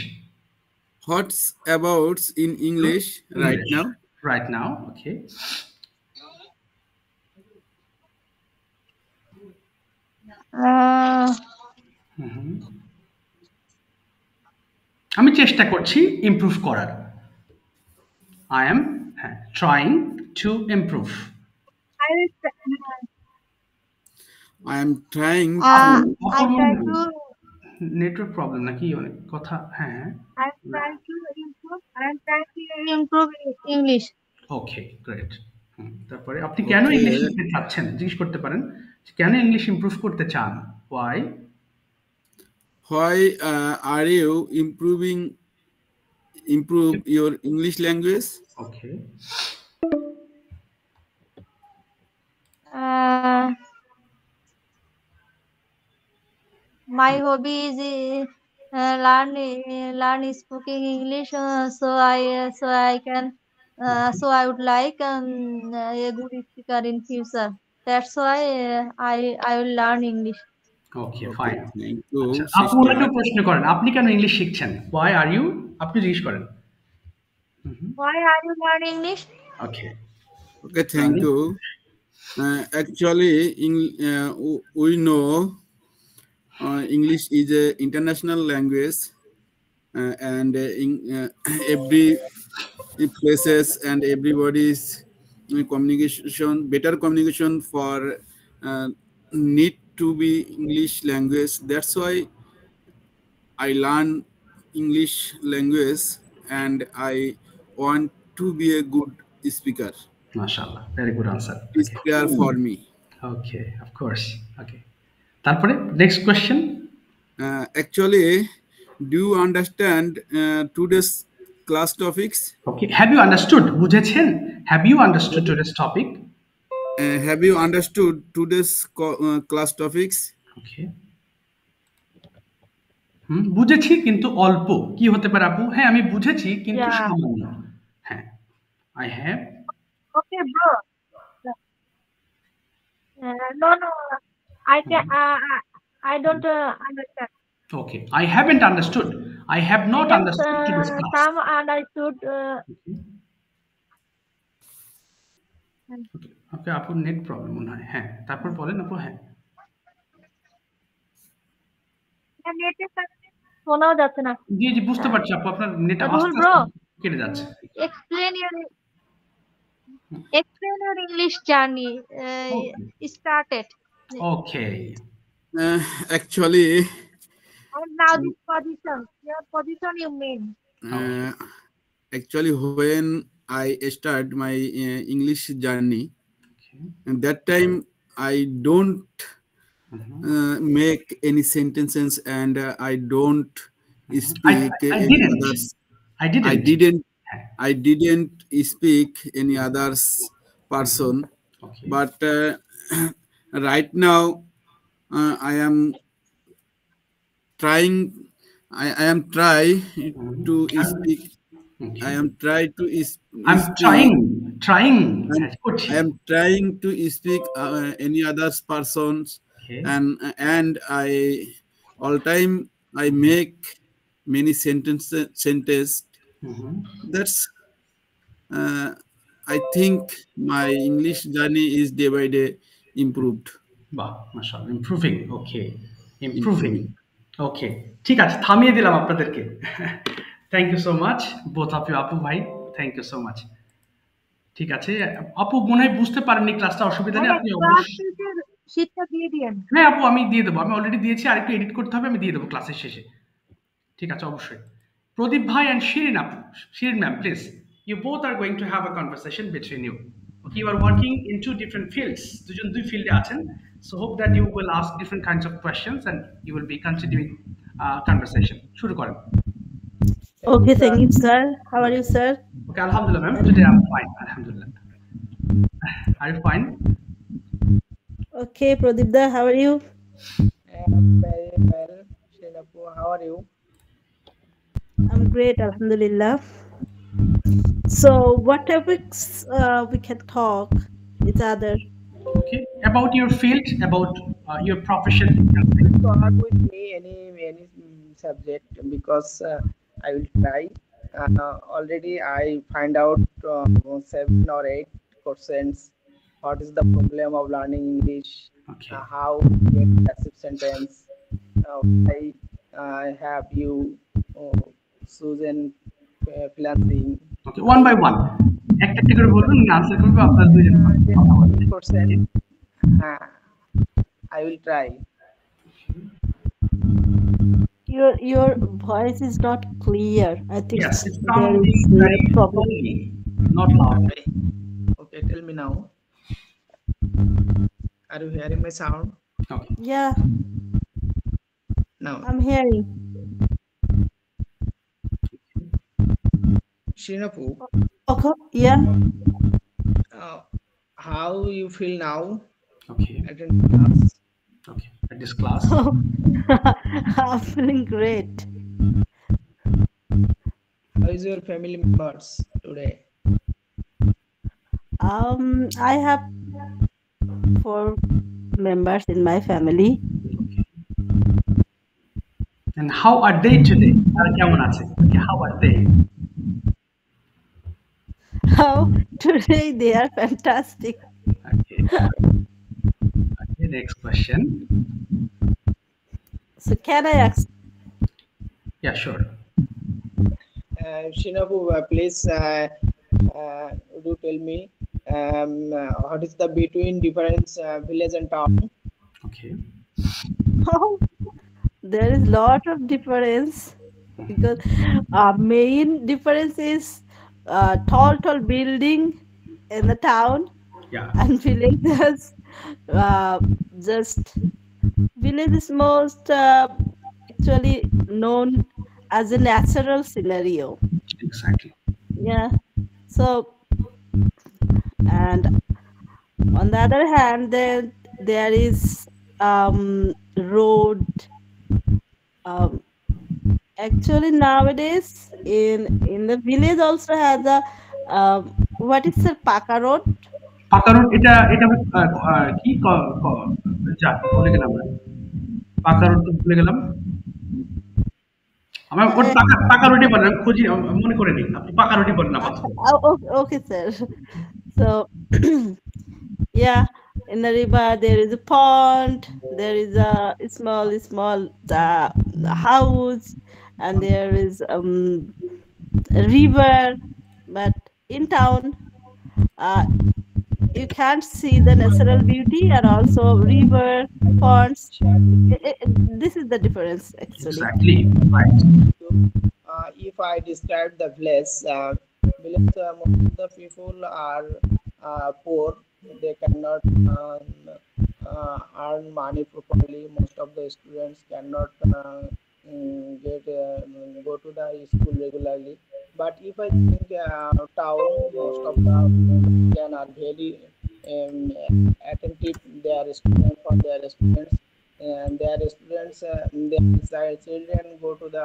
What's about in English right now? Right now, okay. আমি চেষ্টা করছি improve করার। I am trying to improve. I am trying to network problem নাকি অনেক কথা? হ্যাঁ, I am trying to improve English. Okay, great. তারপরে আপনি কেন ইংলিশ শিখতে চাচ্ছেন জিজ্ঞেস করতে পারেন। কেন ইংলিশ ইমপ্রুভ করতে চান? Why? Why are you improve your English language? Okay. My hobby is learn speaking English. So I would like a good speaker in future. That's why I will learn English. Okay, Okay, fine. thank আচ্ছা, you, আপু ওনাকেও sister. প্রশ্ন করেন, আপনি কেন English শিখছেন? Why are you? আপনি জিজ্ঞেস করেন। Why are you learning English? Okay. Okay, thank you. Actually, we know English is an international language, and in every places and everybody's communication, better communication for need to be English language. That's why I learn English language, and I want to be a good speaker. MashaAllah, very good answer. Please Okay. prepare for me. Okay, of course. Okay. তারপরে next question. Actually, do you understand today's class topics? Okay. Have you understood? বুঝেছেন? Have you understood today's topic? Have you understood today's class topics? Okay. বুঝেছি কিন্তু অল্প। কি হতে পারে আপু? হ্যাঁ, আমি বুঝেছি কিন্তু Yeah. সামান্য। হ্যাঁ। I have. Okay, bro. No. I can. I don't understand. Okay. I haven't understood. I have not Yes, understood today's class. some understood. Okay, আপুর নেট প্রবলেম মনে হয়। হ্যাঁ, তারপর বলেন আপু। হ্যাঁ। নেটের কারণে শোনাও যাচ্ছে না। জি, বুঝতে পারছি আপু, আপনার নেট রুহুল আস্তে ব্রো, আস্তে কেটে যাচ্ছে। explain your English journey. Started. Okay. Actually, And now this position. Your position you mean. Actually, when I start my English journey, and that time I don't make any sentences, and I don't speak any others. I didn't speak any others person. Okay. But right now I am trying. I am try to speak. I am try to speak. I'm trying. I am trying to speak any other persons, Okay. and I all time I make many sentences. That's I think my English journey is day by day improved. বাহ, মাশাআল্লাহ, improving. ওকে, improving. ওকে, ঠিক আছে, থামিয়ে দিলাম আপনাদেরকে। Thank you so much both of you. আপু ভাই, thank you so much. ঠিক আছে আপু, মনে হয় বুঝতে পারেননি ক্লাসটা, অসুবিধা নেই, আপনি অবশ্যই শীটটা দিয়ে দিয়েন। হ্যাঁ আপু, আমি দিয়ে দেবো, আমি অলরেডি দিয়েছি, আর একটু এডিট করতে হবে, আমি দিয়ে দেবো ক্লাসের শেষে। ঠিক আছে, অবশ্যই। প্রদীপ ভাই অ্যান্ড শিরিন আপু, Shirin ma'am, please, you both are going to have a conversation between you. Okay, you are working in two different fields. দুজন দুই ফিল্ডে আছেন, so hope that you will ask different kinds of questions and you will be continuing conversation. শুরু করেন। Okay, thank you, sir. How are you, sir? Okay, alhamdulillah, ma'am. Today I'm fine, alhamdulillah. Are you fine? Okay, Pradipda, how are you? I'm very well. Shinapu, how are you? I'm great, alhamdulillah. So, what topics we can talk with other? Okay, about your field, about your profession. Talk with me any subject, because I will try. Already I find out 7 or 8 questions. What is the problem of learning English? Okay. How to get passive sentence? Why have you chosen freelancing? Okay, one by one. একটা একটা করে বলুন, আমি answer করব, আপনারা দুইজন কথা বলবেন। I will try. Your voice is not clear. I think yes, it's there sounding is very problem. slowly, not loud. Okay, tell me now. Are you hearing my sound? Okay. Yeah, Now, I'm hearing. Shinapu, Okay, yeah. how you feel now? Okay. Attend class. Okay. At this class. I'm feeling great. How is your family members today? I have 4 members in my family. And how are they today? তারা কেমন আছে? Okay, how are they? How today they are fantastic. Okay. Okay, next question. So can I ask? Yeah, sure. Shinapu, please do tell me what is the between difference village and town? Okay. Oh, there is lot of difference because main difference is tall building in the town. Yeah. And villages just village is most actually known as a natural scenario. Exactly. Yeah. So and on the other hand then there is road. Actually nowadays in the village also has a what is the Paka road? পাকা road এটা কি যা ভুলে গেলাম না। পাকা road তো ভুলে গেলাম। আমার ওর পাকা রোডই বলেন, আমি খুঁজি মনে করে নিই। আপনি পাকা রোডই বলেন আপাতত। Okay, sir. So yeah, in the river there is a pond, there is a small house, and there is a river. But in town, you can't see the natural beauty and also river, ponds. This is the difference actually. Exactly. Right. If I describe the village, most of the people are poor. They cannot earn money properly. Most of the students cannot go to the school regularly. But if I think town, most of the children are very attentive. They are students for their students. And their students, their children go to the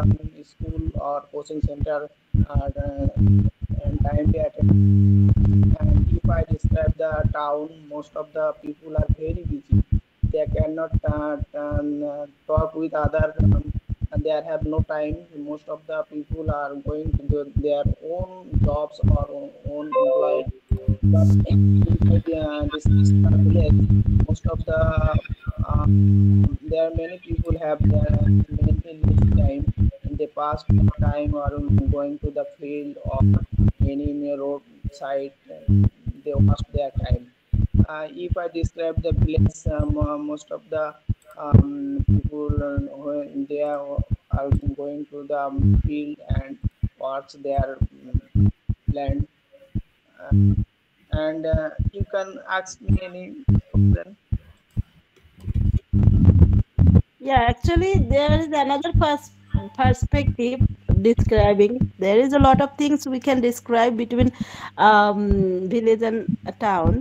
school or coaching center and timely attend. And if I describe the town, most of the people are very busy. They cannot talk with other, and they have no time. Most of the people are going to do their own jobs or own employed. But this village, most of the there are many people have their mental time, and they pass time or going to the field or any roadside. They waste their time. If I describe the village, most of the people when they are going to the field and works their land. And you can ask me any question. Yeah, actually there is another perspective describing. There is a lot of things we can describe between village and a town.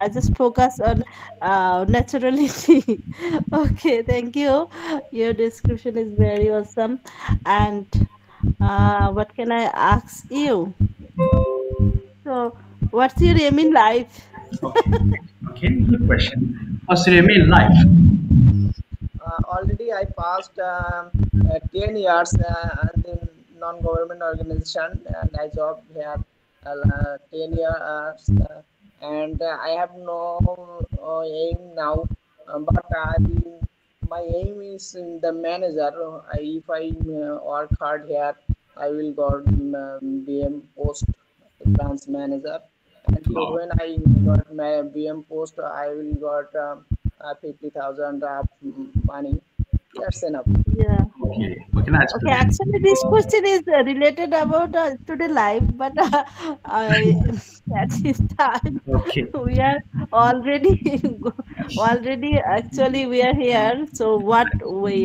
I just focus on naturality. Okay, thank you. Your description is very awesome. And what can I ask you? So, what's your aim in life? Okay, good question. What's your aim in life? Already I passed 10 years in non-government organization, and I job here 10 years, and I have no aim now, but my aim is in the manager. If I work hard here, I will go BM post, branch manager, and when I got my BM post, I will got 50,000 money. That's enough. Yeah. Okay. What can I ask? Okay, actually, this question is related about student life, but Let's start. Okay. We are already already actually we are here. So what we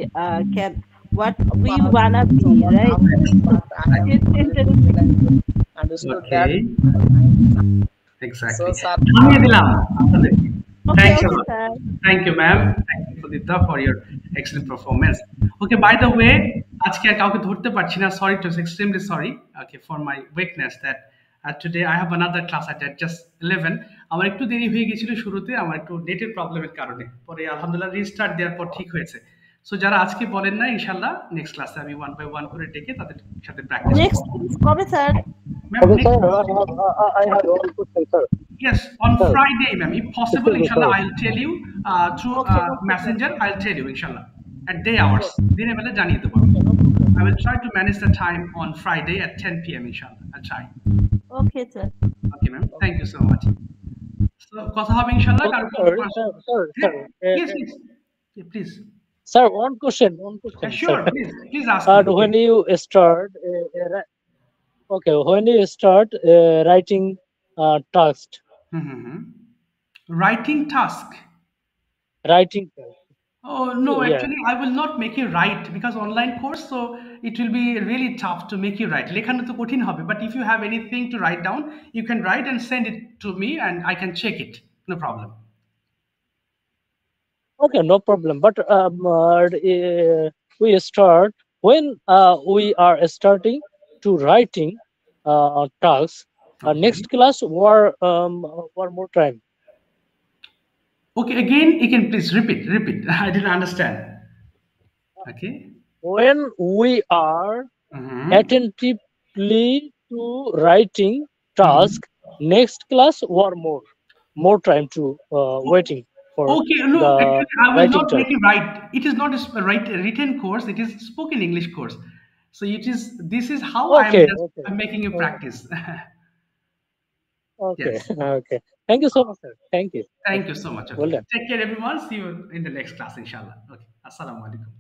what we wanna be, right? But I have This already sentence. understood Okay. that. Exactly. So, sir, জানিয়ে দিলাম আপনাদেরকে। Okay, Thanks a okay, lot. sir. Thank you, ma'am. Thank you, Pradipta, for your excellent performance. Okay, by the way, আজকে আর কাউকে ধরতে পারছি না। Sorry to extremely sorry. Okay, for my weakness that today I have another class at just 11. আমার একটু দেরি হয়ে গিয়েছিল শুরুতে, আমার একটু নেটের প্রবলেমের কারণে। পরে আলহামদুলিল্লাহ রিস্টার্ট দেওয়ার পর ঠিক হয়েছে। সো যারা আজকে বলেন না, ইনশাআল্লাহ নেক্সট ক্লাসে আমি 1 by 1 করে ডেকে তাদের সাথে প্র্যাকটিস Next করব। is কবে sir? Ma'am, Okay, next sir, I have one question, sir. Yes, on Sir, Friday, ma'am. If possible, excuse me, inshallah, sir. I'll tell you through Okay, okay, sir. messenger. I'll tell you, inshallah, at day hours. দিনে বেলা জানিয়ে দেবো। I will try to manage the time on Friday at 10 p.m. Inshallah. I'll try. Okay, sir. Okay, ma'am. Thank you so much. So, কথা হবে inshallah. Okay, কারো sir, কোনো sir. Yes, yes. Yeah, please. Sir, one question, Sure, sir. please ask me. When you start, when you start writing text, Writing task. writing. Oh no, Yeah. actually I will not make you write because online course, so it will be really tough to make you write. লেখানো তো কঠিন হবে, but if you have anything to write down, you can write and send it to me and I can check it. No problem. Okay, no problem. But we start when we are starting to writing tasks. Next class one more time. Okay, again, you can please repeat. I didn't understand. Okay. When we are attentively to writing task, next class one more time to waiting for Okay, no, the actually, I will writing not task. make you write. It is not a written course. It is spoken English course. So this is how Okay, I'm making you practice. Okay, Yes. okay. Thank you so much, sir. Thank you. Thank you so much. Okay. Well done. Take care, everyone. See you in the next class, inshallah. Okay. Assalamu alaikum.